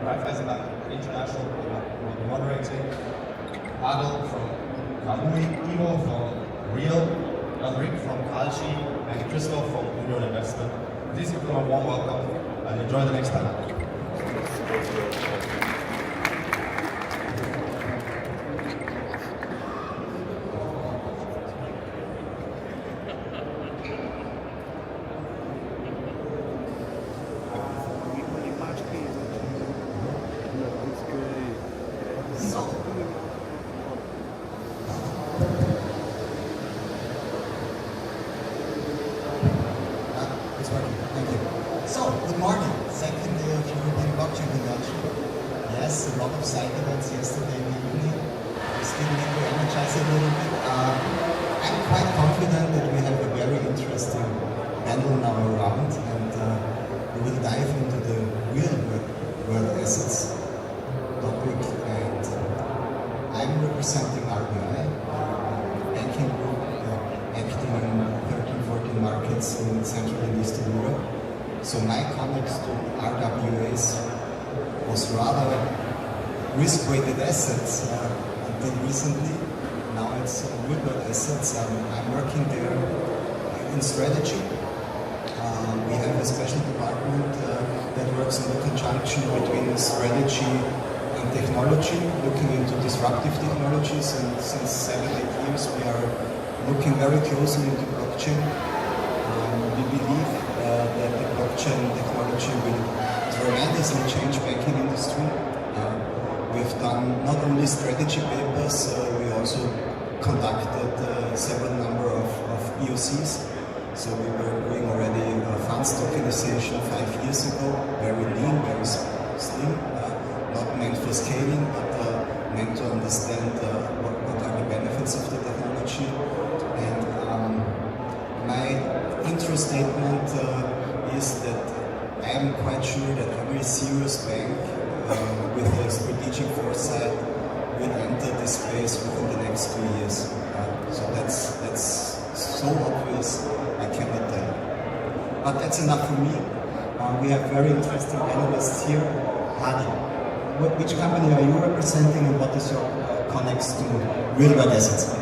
Raiffeisen Bank International will be moderating. Adel from Kamui, Ivo from Real, Henrik from Kalshi, and Christoph from Union Investment. Please give them a warm welcome and enjoy the next panel. Good morning. Second day of European Blockchain Convention. Yes, a lot of side events yesterday in the evening. We still need to energize a little bit. I'm quite confident that we have a very interesting panel now around, and we will dive into the real world assets topic. And I'm representing RBI, banking group, acting in 13-14 markets in Central and Eastern Europe. So my comments to RWAs was rather risk-weighted assets until recently. Now it's real-world assets. I'm working there in strategy. We have a special department that works in the conjunction between strategy and technology, looking into disruptive technologies. And since 7-8 years, we are looking very closely into blockchain. We believe that the blockchain technology will tremendously change banking industry. We've done not only strategy papers, we also conducted several number of POCs. So we were doing already funds tokenization 5 years ago, very lean, very slim, not meant for scaling, but meant to understand what are the benefits of the technology. And my intro statement is that I am quite sure that every serious bank with a strategic foresight will enter this space within the next 2 years. So that's so obvious, I cannot tell. But that's enough for me. We have very interesting analysts here. Hadi, which company are you representing, and what is your connects to real-world assets?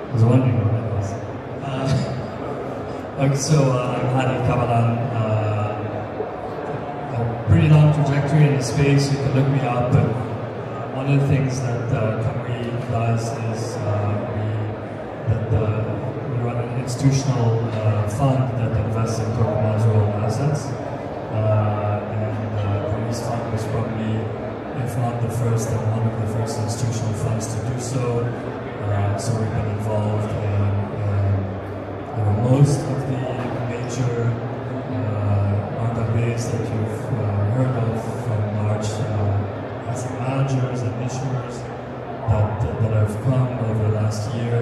I was wondering what that was. Okay, so I'm Hadi Kavalan. A pretty long trajectory in the space. You can look me up, but one of the things that Kamui does is we run an institutional fund that invests in tokenizable assets. And Kamui's fund was probably, if not the first, then one of the first institutional funds to do so. So we've been involved in most of the major RWAs that you've heard of, from large asset managers and issuers that have come over the last year.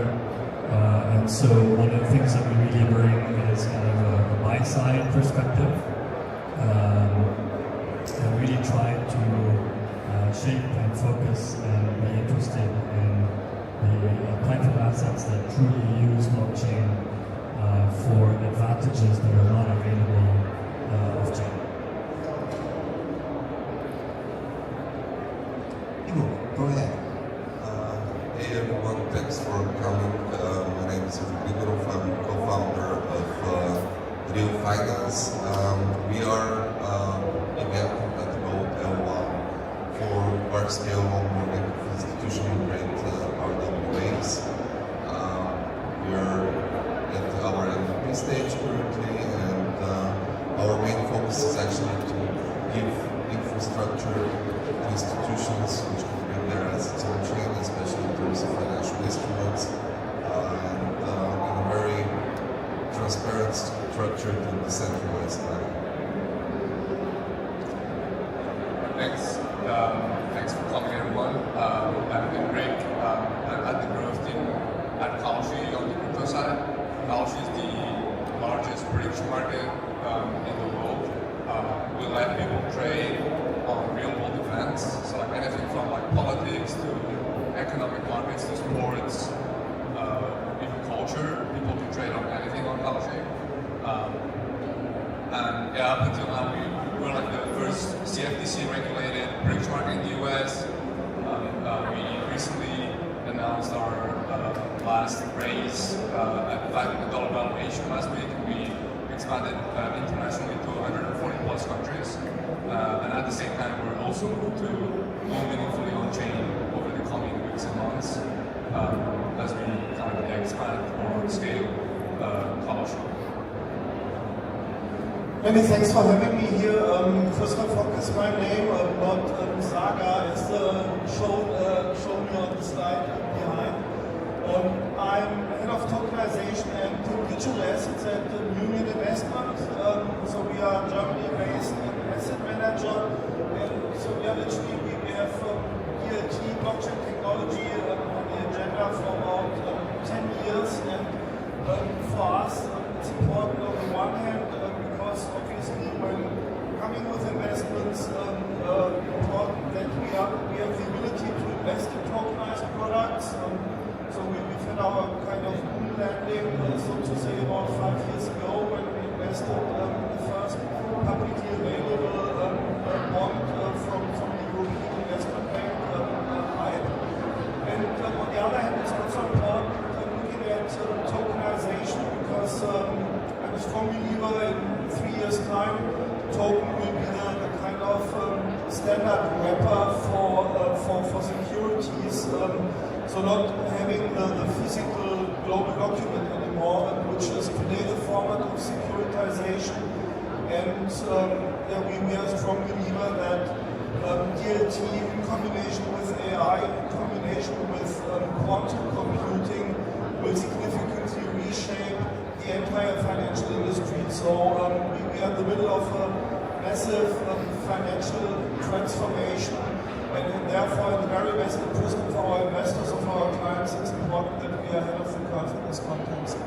And so one of the things that we really bring is kind of a buy-side perspective, and really try to shape and focus and be interested in the type of assets that truly use blockchain for advantages that are not available off-chain. Go ahead. Hey everyone, thanks for coming. My name is Grigorov. I'm co-founder of Real Finance. We are again at Node L1 for large-scale onboarding of institutional-grade RWAs. We are at our MVP stage currently, and our main focus is actually to give infrastructure to institutions which can bring their assets on chain, especially in terms of financial instruments, and in a very transparent, structured, and decentralized manner. Thanks for coming, everyone. I'm Henrik. I'm at the growth team at Kalshi on the crypto side. Kalshi is the largest prediction market in the world. We let people trade on real-world events, so like anything from like politics to economic markets to sports, even culture. People can trade on anything on yeah, up until now, we were like the first CFTC regulated bridge market in the US. We recently announced our last raise at $5 million valuation last week. We expanded internationally to 140 plus countries. And at the same time, we're also moved to go meaningfully on chain over the coming weeks and months as we kind of expand or scale Kalshi. Many thanks for having me here. Christoph Hock is my name, not Saga as shown me on the slide behind. I'm head of tokenization and digital assets at Union Investment. So we are Germany-based asset manager, and so we are literally we have DLT blockchain technology on the agenda for about 10 years, and for us it's important on the one hand because obviously when coming with investments, important that we have the ability to invest in tokenized products. So we've had our kind of moon landing, so to say, about 5 years ago when we invested in the first publicly available bond from the European Investment Bank, EIB. And on the other hand, it's also important looking at tokenization because I'm a strong believer in 3 years' time, token will be the kind of standard wrapper for securities. So not having the physical global document anymore, which is today the format of securitization. And we are a strong believer that DLT in combination with AI, in combination with quantum computing will significantly reshape the entire financial industry. So we are in the middle of a massive financial transformation. And therefore, in the very best interest of our investors, of our clients, it's important that we are ahead of the curve in this context.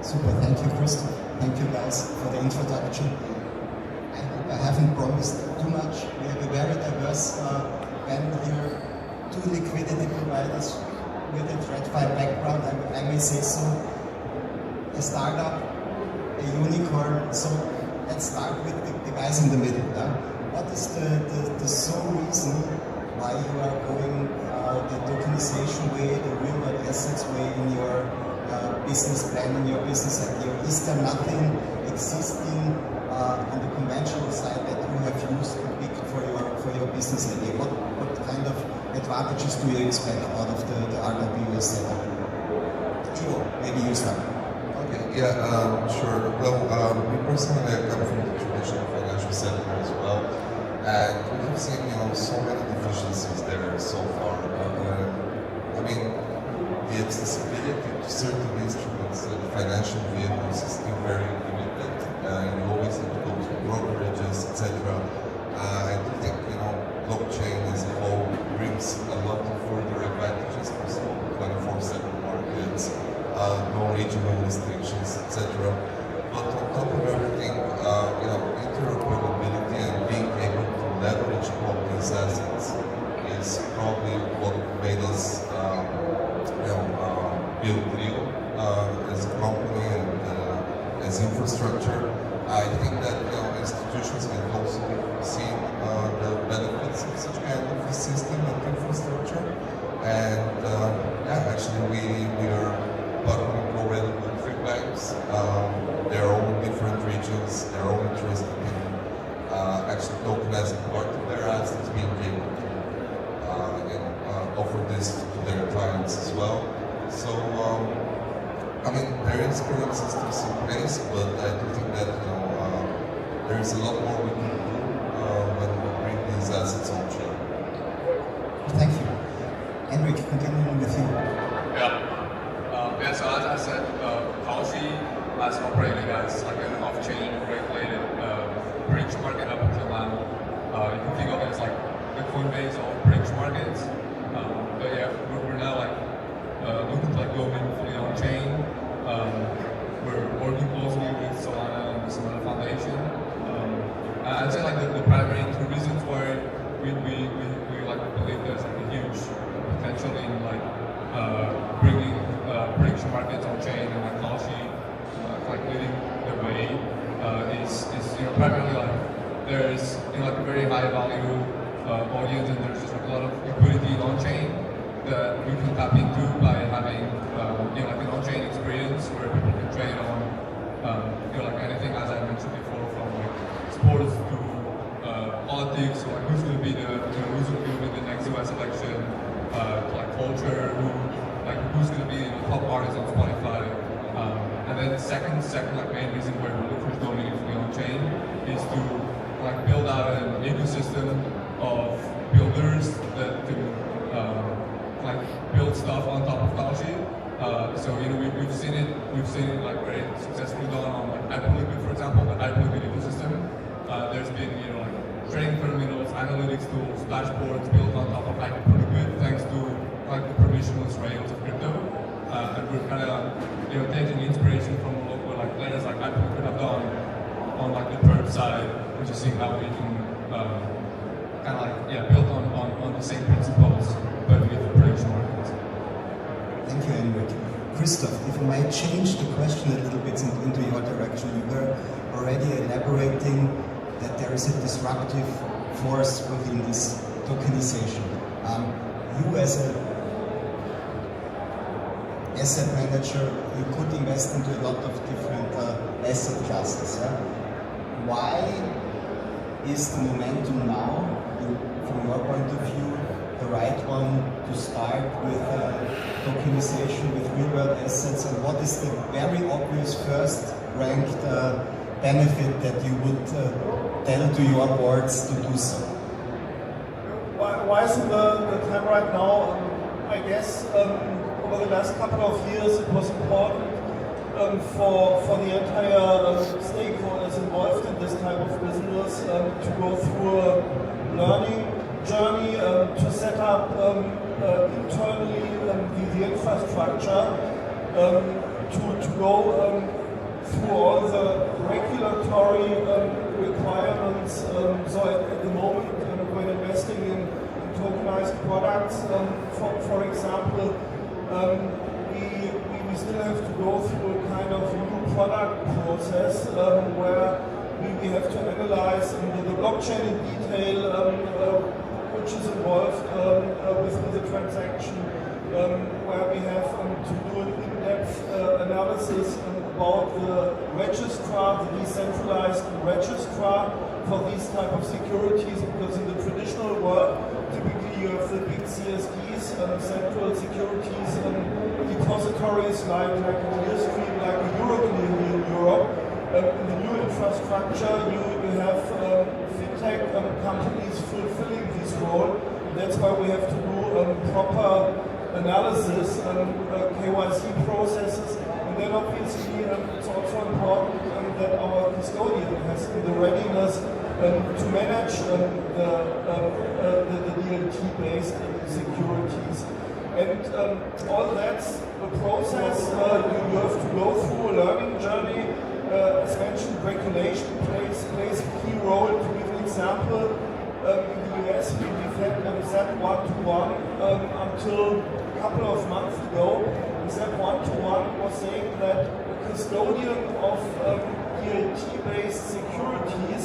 Super, thank you, Christoph. Thank you, guys, for the introduction. I hope I haven't promised too much. We have a very diverse band here, 2 liquidity providers with a TradFi background, I may say so. A startup, a unicorn. So let's start with the guys in the middle. What is the sole reason why you are going the tokenization way, the real world assets way in your business plan, in your business idea? Is there nothing existing on the conventional side that you have used to pick for your business idea? What kind of advantages do you expect out of the RWS setup? Ivo, maybe you start. Okay, yeah, sure. Well, me personally, I come from the traditional financial sector as well, and we have seen, so many deficiencies there so far. I mean, the accessibility to certain instruments, financial vehicles, is still very limited. You always have to go to brokerages, etc. I do think, blockchain as a whole brings a lot of further advantages, also 24/7 markets, no regional restrictions, etc. But on top of everything, interoperability and being able to leverage all these assets is probably what made us, build Rio as a company and as infrastructure. I think that institutions have also seen the benefits of such kind of a system and infrastructure. And actually we are partnering already with 3 banks. They're all in different regions. They're all interested in actually tokenizing part of their assets, being able to offer this to their clients as well. So, there is current systems in place, but I do think that there is a lot more we can do when we bring these assets on chain. Thank you. Henrik, continuing with you. Yeah, so as I said, Kalshi has operated as like an off-chain regulated bridge market up until now. You can think of it as like the Coinbase of bridge markets. But yeah, we're now looking to go fully on chain. We're working closely with Solana and the Solana Foundation. I'd say the primary 2 reasons why we believe there's a huge potential in bringing bridge markets on chain and Kalshi leading the way is primarily like there's like a very high value audience, and there's just like a lot of liquidity on chain that you can tap into by having like an on-chain experience where people can trade on like anything, as I mentioned before, from like sports to politics, or like who's going to be the next US election, to like culture, who's going to be the top artist on Spotify. And then the second like main reason where we're looking for donating to be on chain is to like build out an ecosystem of builders that can like build stuff on top of Kalshi. So we've seen it like very successfully done on like Hyperliquid, for example, the Hyperliquid ecosystem. There's been like trading terminals, analytics tools, dashboards built on top of Hyperliquid thanks to like the permissionless rails of crypto. And we're kind of taking inspiration from what like players like Hyperliquid have done on like the perp side, and just seeing how we can kind of like build on the same principles but with the prediction markets. Thank you, Henrik. Christoph, if I might change the question a little bit into your direction, you were already elaborating that there is a disruptive force within this tokenization. You as an asset manager, you could invest into a lot of different asset classes. Yeah? Why is the momentum now, from your point of view, the right one to start with tokenization, with real-world assets, and what is the very obvious first-ranked benefit that you would tell to your boards to do so? Why isn't the time right now? I guess over the last couple of years it was important for the entire stakeholders involved in this type of business to go through a learning journey, to set up internally the infrastructure, to go through all the regulatory requirements. So at the moment, when investing in tokenized products, for example, we still have to go through a kind of new product process where we have to analyze the blockchain in detail, which is involved with the transaction, where we have to do an in-depth analysis about the registrar, the decentralized registrar for these type of securities, because in the traditional world, typically you have the big CSDs, central securities depositories like Clearstream, like Euroclear in Europe. In the new infrastructure, you have fintech companies fulfilling this role. That's why we have to do proper analysis, KYC processes, and then obviously it's also important that our custodian has the readiness to manage the DLT-based securities. And all that's a process. You have to go through a learning journey. As mentioned, regulation plays a key role. To give an example, in the US we've had ZEP 121 until a couple of months ago. ZEP 121 was saying that a custodian of DLT-based securities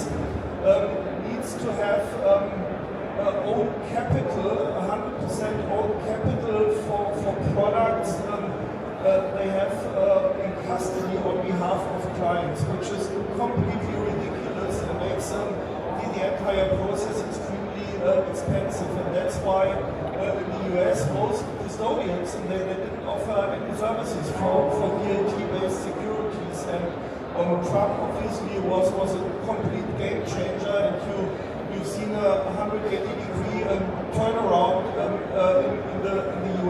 needs to have own capital, 100% own capital for products they have in custody on behalf of clients, which is completely ridiculous and makes the entire process extremely expensive. And that's why in the US most custodians they didn't offer any services for DLT-based securities. And Trump obviously was a complete game changer, and you've seen a 180-degree turnaround in the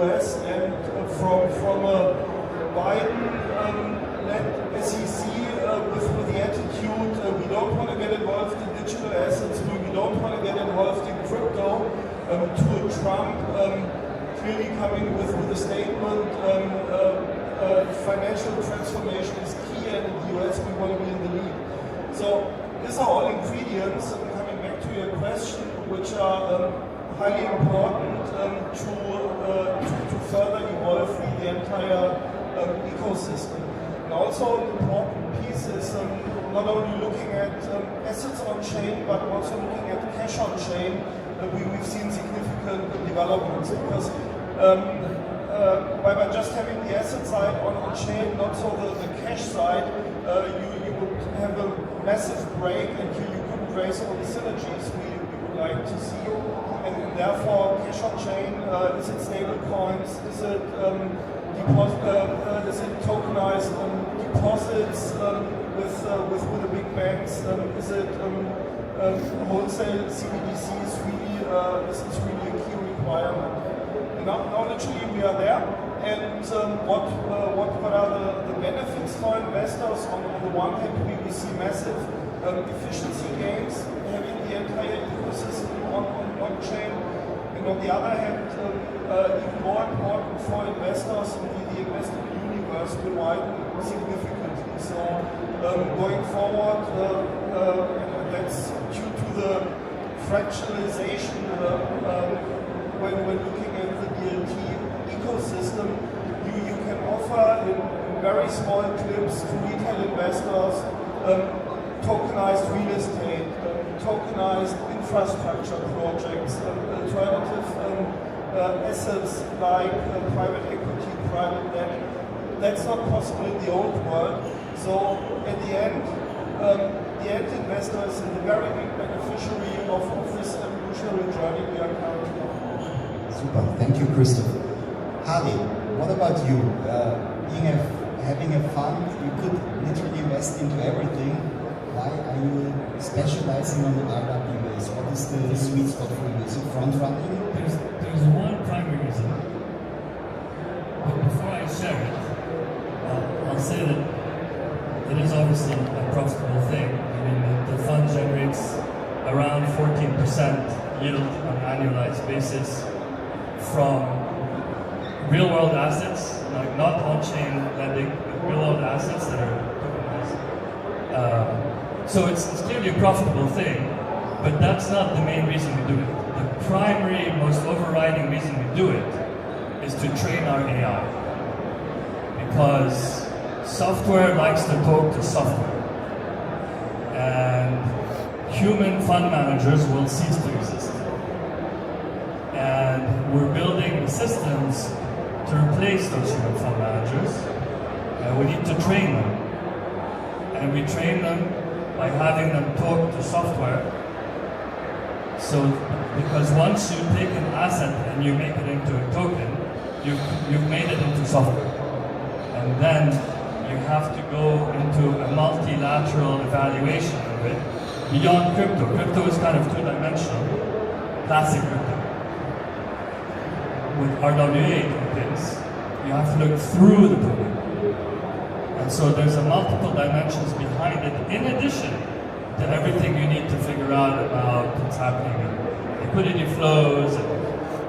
US, and from a Biden-led SEC with the attitude we don't want to get involved in digital assets, we don't want to get involved in crypto, to a Trump clearly coming with a statement, financial transformation is key, and in the US we want to be in the lead. So these are all ingredients, coming back to your question, which are highly important to further evolve the entire ecosystem. And also an important piece piece is not only looking at assets on chain, but also looking at cash on chain. We've seen significant developments because by just having the asset side on chain, not so the cash side, you would have a massive break and you couldn't raise all the synergies we would like to see. And therefore, cash on chain, is it stable coins, is it tokenized deposits with the big banks, is it wholesale CBDCs really, is really a key requirement. Now literally we are there, and what are the benefits for investors? On the one hand, we see massive efficiency gains having the entire ecosystem on blockchain, and on the other hand, even more important for investors, the investment universe will widen significantly. So going forward, and that's due to the fractionalization when looking at the DLT ecosystem, you can offer in very small clips to retail investors tokenized real estate, tokenized infrastructure projects, alternative assets like private equity, private debt. That's not possible in the old world. So at the end investor is the very big beneficiary of this evolutionary journey we are currently on. Super, thank you, Christoph. Hardy, what about you? Having a fund, you could literally invest into everything. Why are you specializing on RWAs? What is the sweet spot for you? Is it front running? There's one primary reason. But before I share it, I'll say that it is obviously a profitable thing. I mean, the fund generates around 14% yield on an annualized basis from real-world assets, like not on-chain lending, but real-world assets that are tokenized. So it's clearly a profitable thing, but that's not the main reason we do it. The primary, most overriding reason we do it is to train our AI. Because software likes to talk to software. And human fund managers will cease to exist. And we're building systems to replace those human fund managers. And we need to train them. And we train them by having them talk to software. So, because once you take an asset and you make it into a token, you've made it into software. And then you have to go into a multilateral evaluation of it beyond crypto. Crypto is kind of two-dimensional, classic crypto. With RWA tokens, you have to look through the token. And so there's a multiple dimensions behind it, in addition to everything you need to figure out about what's happening in liquidity flows and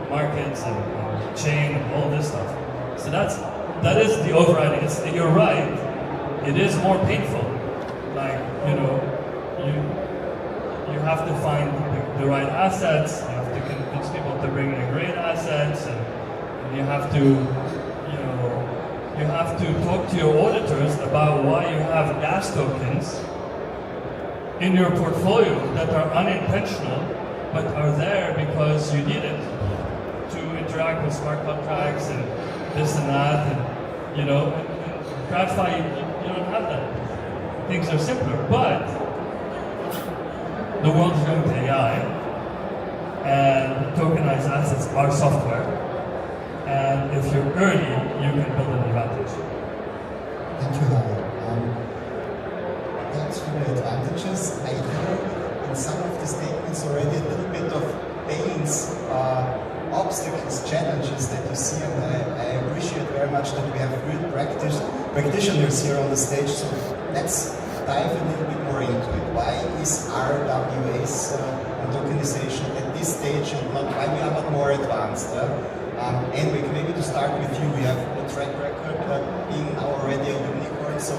markets and chain and all this stuff. So that is the overriding. You're right. It is more painful. Like, you have to find the right assets. You have to convince people to bring in great assets, and you have to talk to your auditors about why you have gas tokens in your portfolio that are unintentional, but are there because you need it to interact with smart contracts and this and that, and TradFi, you don't have that. Things are simpler, but the world is going to AI, and tokenized assets are software, and if you're early, you can build an advantage. Thank you, Harry. Thanks for the advantages. I hear in some of the statements already a little bit of pains, obstacles, challenges that you see, and I appreciate very much that we have real practitioners here on the stage. So let's dive a little bit more into it. Why is RWAs and tokenization at this stage and not why we are not more advanced? And maybe to start with you, we have a track record being now already a unicorn. So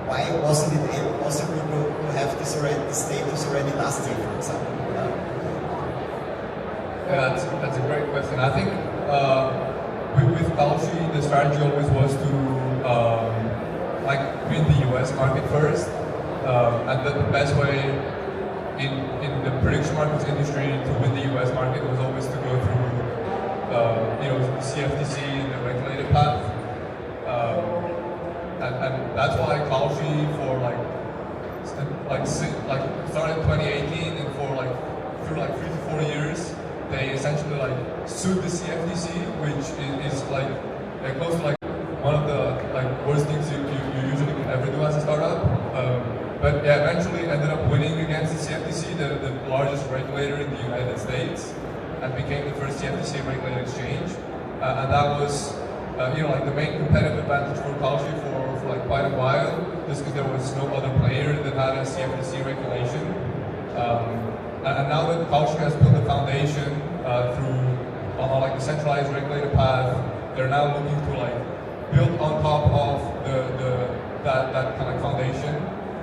why wasn't it possible to have this status already last year, for example? Yeah, that's a great question. I think with Kalshi, the strategy always was to, like in the US, US market first, and the best way in the prediction markets industry to win the US market was always to go through the CFTC and the regulated path, and that's why Kalshi for started in 2018 and for through 3 to 4 years they essentially sued the CFTC, which is close to one of the worst things you usually can ever do as a startup. But yeah, eventually ended up winning against the CFTC, the largest regulator in the United States, and became the first CFTC regulated exchange. And that was the main competitive advantage for Kalshi for quite a while, just because there was no other player that had a CFTC regulation. And now that Kalshi has built a foundation through the centralized regulated path, they're now looking to build on top of that kind of foundation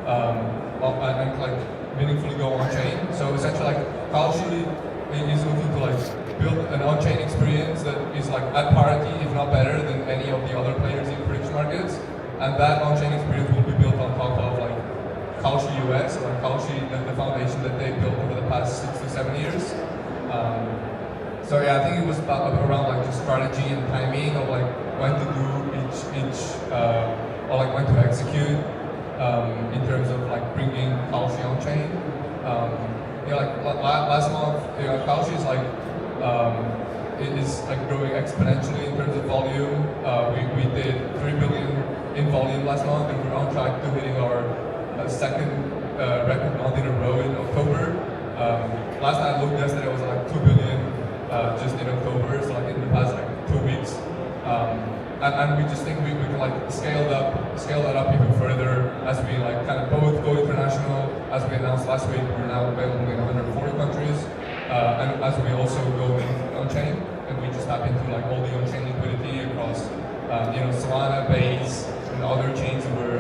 and meaningfully go on chain. So essentially, Kalshi is looking to build an on-chain experience that is at parity, if not better, than any of the other players in prediction markets. And that on-chain experience will be built on top of Kalshi US, or Kalshi, the foundation that they built over the past 6 to 7 years. So yeah, I think it was around just strategy and timing of when to do each or when to execute in terms of bringing Kalshi on chain. Last month, Kalshi is growing exponentially in terms of volume. We did 3 billion in volume last month, and we're on track to hitting our second record month in a row in October. Last time I looked yesterday, it was 2 billion just in October, so in the past 2 weeks. And we just think we can scale that up even further as we kind of both go international. As we announced last week, we're now available in 140 countries, and as we also go on chain, and we just tap into all the on-chain liquidity across Solana, Base, and other chains that we're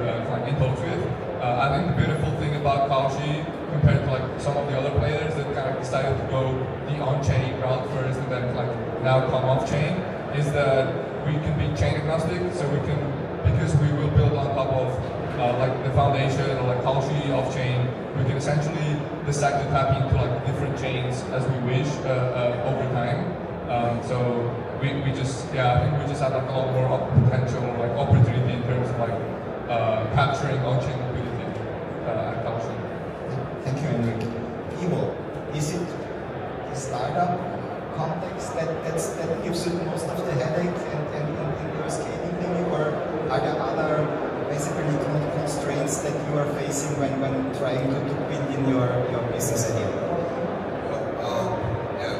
in talks with. I think the beautiful thing about Kalshi compared to some of the other players that kind of decided to go the on-chain route first and then now come off-chain is that we can be chain agnostic, so we can, because we will build on top of the foundation or Kalshi off-chain, we can essentially decide to tap into different chains as we wish over time. So we just, I think we just have a lot more potential opportunity in terms of capturing on-chain liquidity at Kalshi. Thank you, Henrik. Ivo, is it the startup context that gives you most of the headache and your scaling maybe, or are there other basically constraints that you are facing when trying to build in your business idea?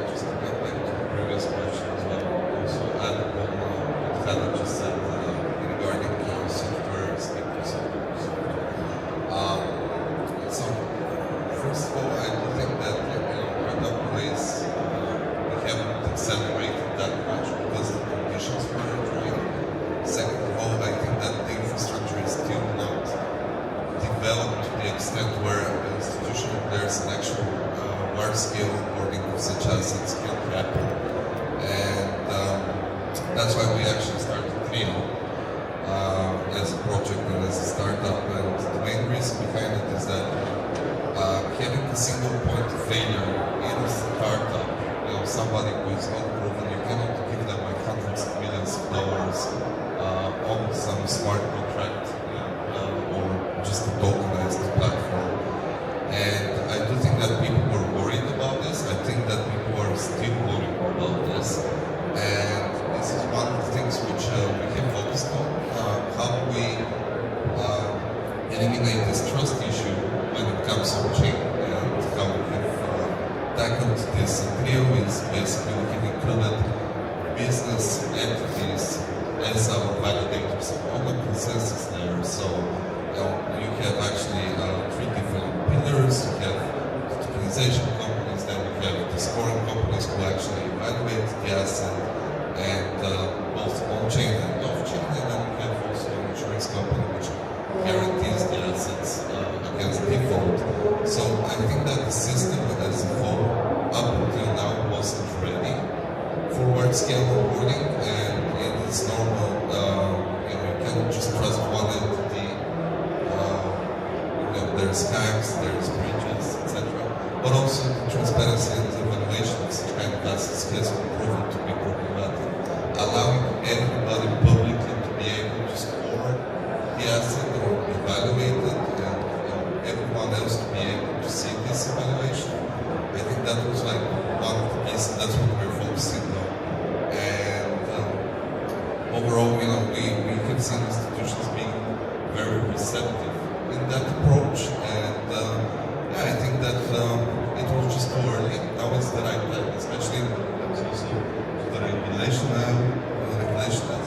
Just to get back to the previous question as well, also add on what Hannah just said regarding software stickers. So first of all, I do think that our companies we haven't accelerated that much because the conditions were trying. Second of all, I think that the infrastructure is still not developed to the extent where institutional players and actual large-scale onboarding of such assets can happen. And that's why we actually started Trio as a project and as a startup. And the main reason behind it is that having a single point of failure in a startup, somebody who is not proven, you cannot give them hundreds of millions of dollars on some smart contract or just a tokenized platform. And I do think that people were worried about this. I think that people are still worried about this. And this is one of the things which we have focused on. How do we eliminate this trust issue when it comes to chain, and how we have tackled this. Trio is basically we have included business entities as our validators on the consensus layer. So you have actually 3 different pillars. You have the tokenization companies, then you have the scoring companies who actually evaluate the asset, and both on-chain and off-chain, and then you have also an insurance company which guarantees the assets against default. So I think that the system as a whole, up until now, wasn't ready for large-scale onboarding, and it is normal. You cannot just trust one entity there's scams, there's breaches, etc. But also transparency and evaluations, and that's has been proven to be problematic. Allowing everybody publicly to be able to score the asset or evaluate it, and everyone else to be able to see this evaluation. I think that was like one of the pieces. That's what we're focusing on. And overall, we have seen institutions being very receptive in that approach, and I think that it was just too early. Now it's the right time, especially in the regulation aspect.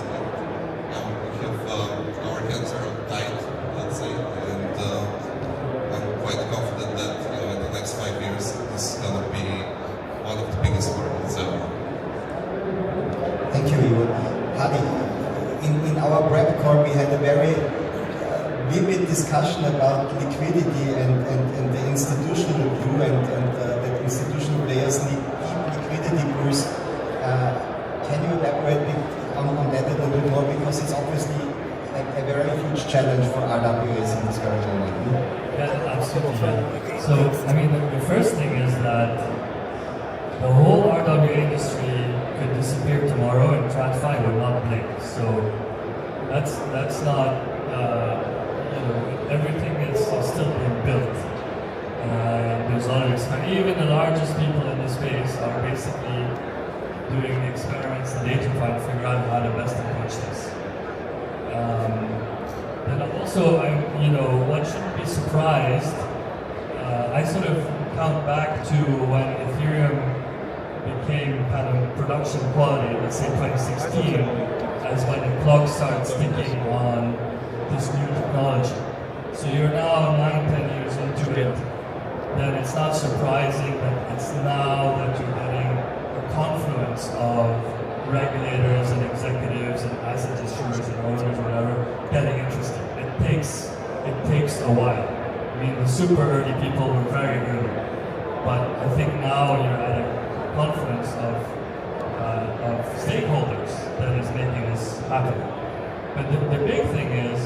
We have our hands are tight, let's say, and I'm quite confident that in the next 5 years this is going to be one of the biggest markets ever. Thank you, Ivo. Hadi, in our prep call we had a very vivid discussion about liquidity and the institutional view and that institutional players need deep liquidity pools. Can you elaborate on that a little bit more, because it's obviously a very huge challenge for RWAs in this very moment. Yeah, absolutely. Yeah. So, I mean, the first thing is that the whole RWA industry could disappear tomorrow and TradFi would not blink. So that's not, everything is still being built. There's a lot of experiments. Even the largest people in the space are basically doing experiments that they try to figure out how to best approach this. Then also, one shouldn't be surprised. I sort of count back to when Ethereum became kind of production quality, let's say 2016, as when the clock starts ticking on this new technology. So you're now 9-10 years into it, then it's not surprising that it's now that you're getting a confluence of regulators and executives and asset issuers and owners or whatever getting interested. It takes a while. I mean, the super early people were very early, but I think now you're at a confluence of stakeholders that is making this happen. But the big thing is,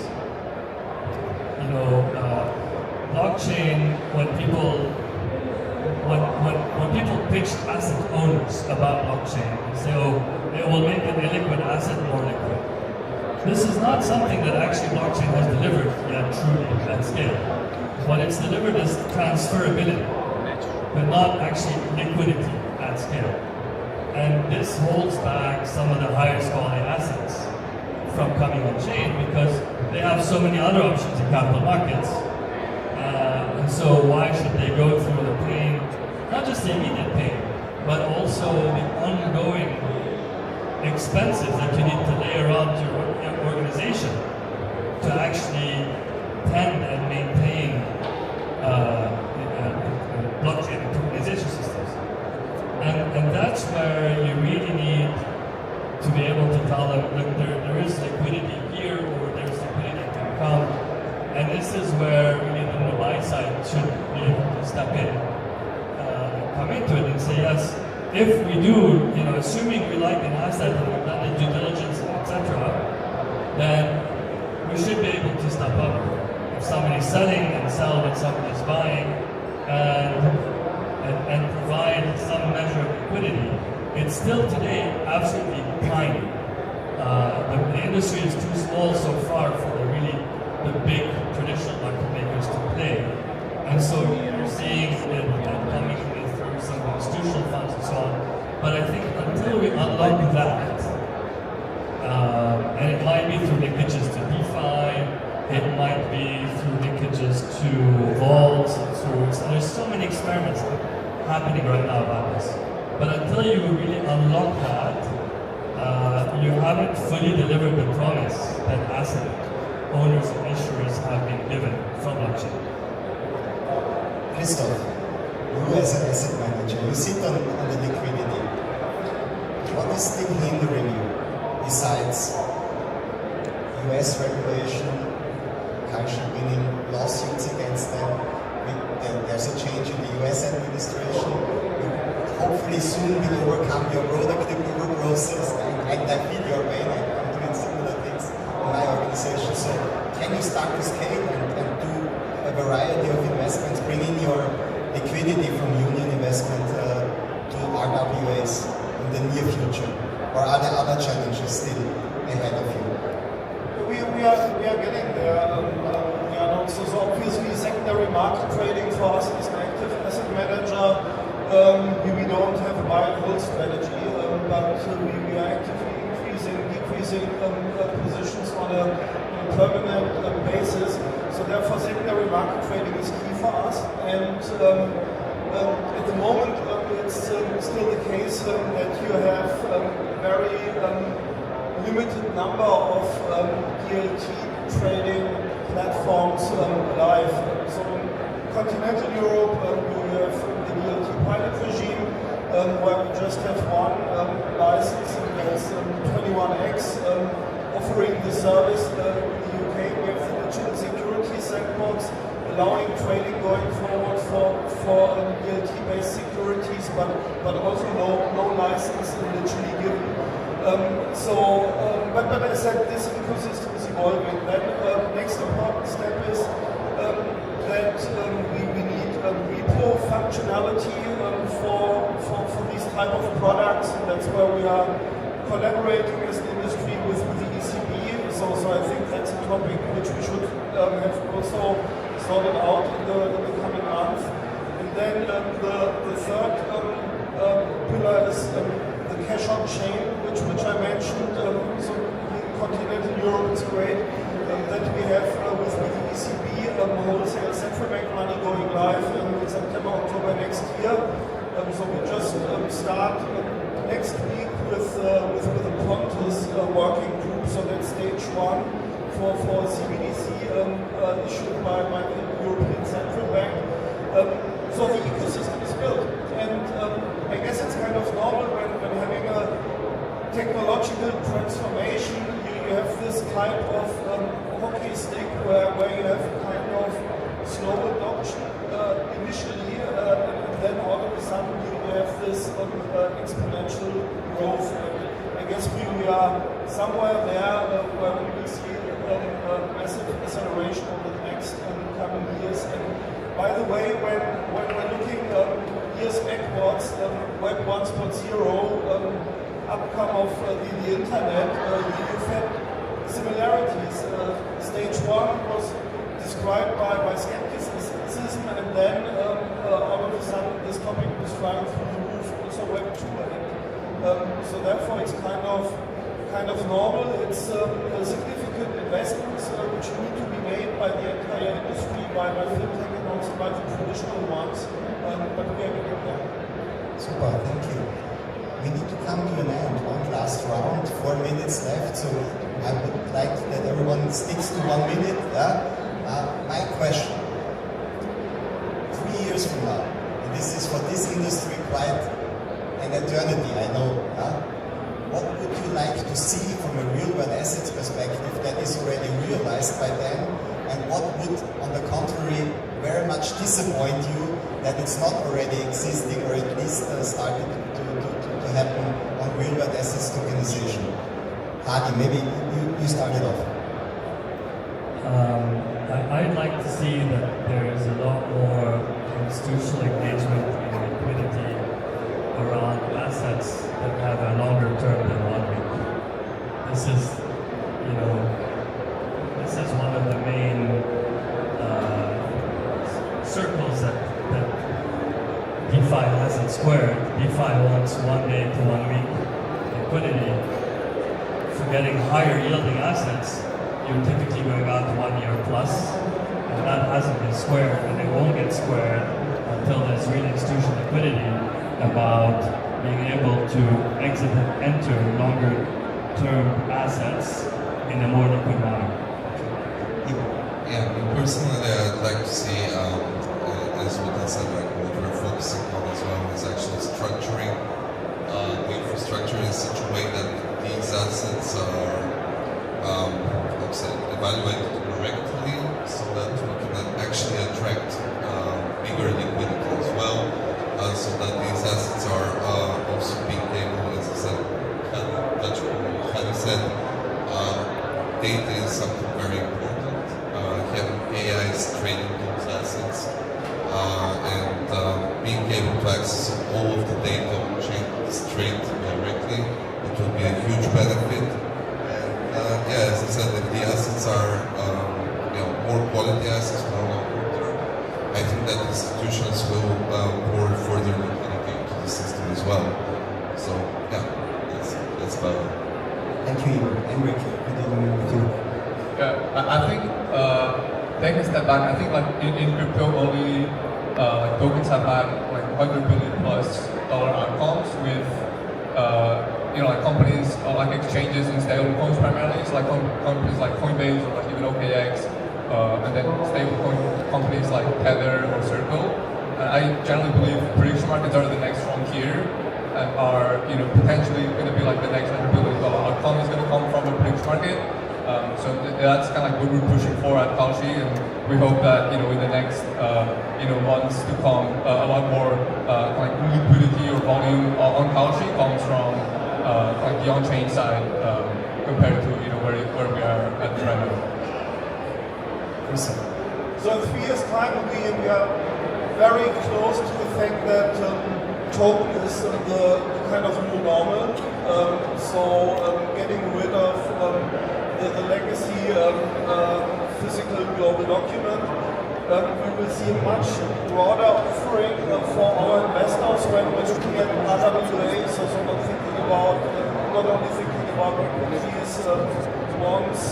blockchain, when people pitch asset owners about blockchain, they say, oh, it will make an illiquid asset more liquid. This is not something that actually blockchain has delivered yet truly at scale. What it's delivered is transferability, but not actually liquidity at scale. And this holds back some of the highest quality assets from coming on chain because they have so many other options in capital markets. And so why should they go through the pain, not just the immediate pain, but also the ongoing expenses that you need to layer onto your organization to actually tend and maintain blockchain and tokenization systems. And that's where you really need to be able to tell them, look, there is liquidity here or there's liquidity to come. And this is where really the buy side should be able to step in and come into it and say, yes, if we do, assuming we like an asset and we've done the due diligence, etc., then we should be able to step up. If somebody's selling and sell when somebody's buying and provide some measure of liquidity, it's still today absolutely tiny. The industry is too small so far for the big traditional market makers to play. And so you're seeing it coming through some institutional funds and so on. But I think until we unlock that, and it might be through linkages to DeFi, it might be through linkages to vaults, there's so many experiments happening right now about this. But until you really unlock that, you haven't fully delivered the promise that asset owners and issuers have been given from blockchain. Christoph, you as an asset manager, you sit on the liquidity. What is still hindering you besides US regulation, Kalshi winning lawsuits against them? There's a change in the US administration. Hopefully soon will overcome your product approval process, and I feel your pain. I'm doing similar things in my organization. So can you start to scale and do a a variety of investments, bringing your liquidity from union investment to RWAs in the near future? Or are there other challenges still ahead of you? We are getting there. So obviously secondary market trading for us is an active asset manager. We don't have a buy and hold strategy, but we are actively decreasing positions on a permanent basis. So therefore secondary market trading is key for us. And at the moment it's still the case that you have very limited number of DLT trading platforms live. So in continental Europe, we have the DLT pilot regime, where we just have one license, and there's 21X offering the service. In the UK, we have the digital security sandbox, allowing trading going forward for DLT-based securities, but also no license literally given. But as I said, this ecosystem is evolving. Then next important step is that we need repo functionality for these type of products, and that's where we are collaborating as an industry with the ECB. So I think that's a topic which we should have also sorted out in the coming months. And then the third pillar is the cash on chain, which I mentioned. So in continental Europe, it's great that we have with the ECB wholesale central bank money going live in September, October next year. So we just start next week with the Pontus working group. So that's stage one for CBDC issued by the European Central Bank. So the ecosystem is built, and I guess it's kind of normal when having a technological transformation, you have this type of hockey stick where you have kind of slow adoption initially, and then all of a sudden you have this exponential growth. I guess we are somewhere there where we will see massive acceleration over the next coming years. And by the way, when we're looking years backwards, Web 1.0, outcome of the internet, you've had similarities. Stage one was described by skepticism, and then all of a sudden this topic was flying through the roof, also Web 2. So therefore it's kind of normal. It's significant investments which need to be made by the entire industry, by fintech and also by the traditional ones, but we are getting there. Super, thank you. We need to come to an end. One last round, 4 minutes left, so I would like that everyone sticks to 1 minute. My question, 3 years from now, and this is for this industry quite an eternity, I know. What would you like to see from a real-world assets perspective that is already realized by then, and what would, on the contrary, very much disappoint you that it's not already existing or at least started to happen on real-world assets tokenization? Hadi, maybe you started off. I'd like to see that there is a lot more institutional engagement and liquidity around assets that have a longer term than 1 week. This is one of the main circles that DeFi hasn't squared. DeFi wants 1 day to 1 week liquidity. For getting higher yielding assets, you're typically going out to 1 year plus, and that hasn't been squared, and it won't get squared until there's real institutional liquidity about being able to exit and enter longer term assets in a more liquid manner. Yeah, me personally, I'd like to see, as what I said, like what we're focusing on as well is actually structuring the infrastructure in such a way that these assets are, evaluated correctly, so that we can actually attract bigger liquidity as well, so that these assets are also being able, as I said, data is something very important. Having AI's training tools clients. And being able to access all of the data on chain straight directly, it will be a huge benefit. And yeah, as I said, if the assets are more quality assets, more long-term, I think that institutions will pour further liquidity into the system as well. So yeah, that's about it. Thank you, Igor. Henrik, continuing with you. Yeah, I think taking a step back, I think like in crypto only like tokens have had like $100 billion plus outcomes with like companies or like exchanges and stablecoins primarily. So like companies like Coinbase or like even OKX, and then stablecoin companies like Tether or Circle. And I generally believe prediction markets are the next frontier and are potentially going to be like the next $100 billion outcome is going to come from a prediction market. So that's kind of like what we're pushing for at Kalshi, and we hope that in the next months to come, a lot more like liquidity or volume on Kalshi comes from like the on-chain side compared to where we are at right now. So in 3 years' time, we are very close to the fact that token is the kind of new normal. Getting rid of the legacy physical global document. We will see a much broader offering for our investors when we're looking at RWA. So not only thinking about equities, bonds,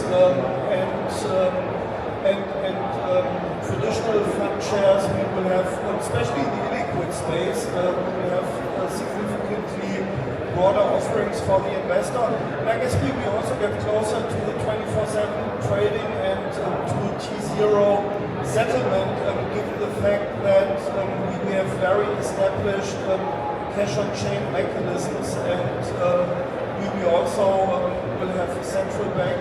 and traditional fund shares. We will have, especially in the illiquid space, we will have significantly broader offerings for the investor. And I guess we also get closer to the 24/7 trading and to T0 settlement, given the fact that we have very established cash on chain mechanisms, and we also will have a central bank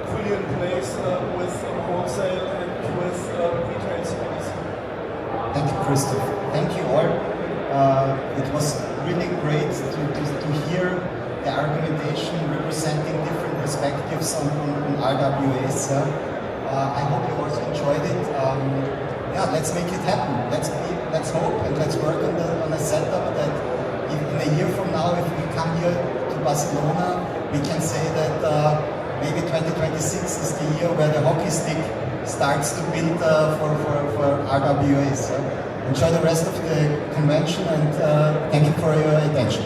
fully in place with wholesale and with retail CBDC. Thank you, Christoph. Thank you all. It was really great to hear the argumentation representing different perspectives on RWAs. I hope you also enjoyed it. Let's make it happen. Let's hope and let's work on a setup that in a year from now, if we come here to Barcelona, we can say that maybe 2026 is the year where the hockey stick starts to build for RWAs. Enjoy the rest of the convention, and thank you for your attention.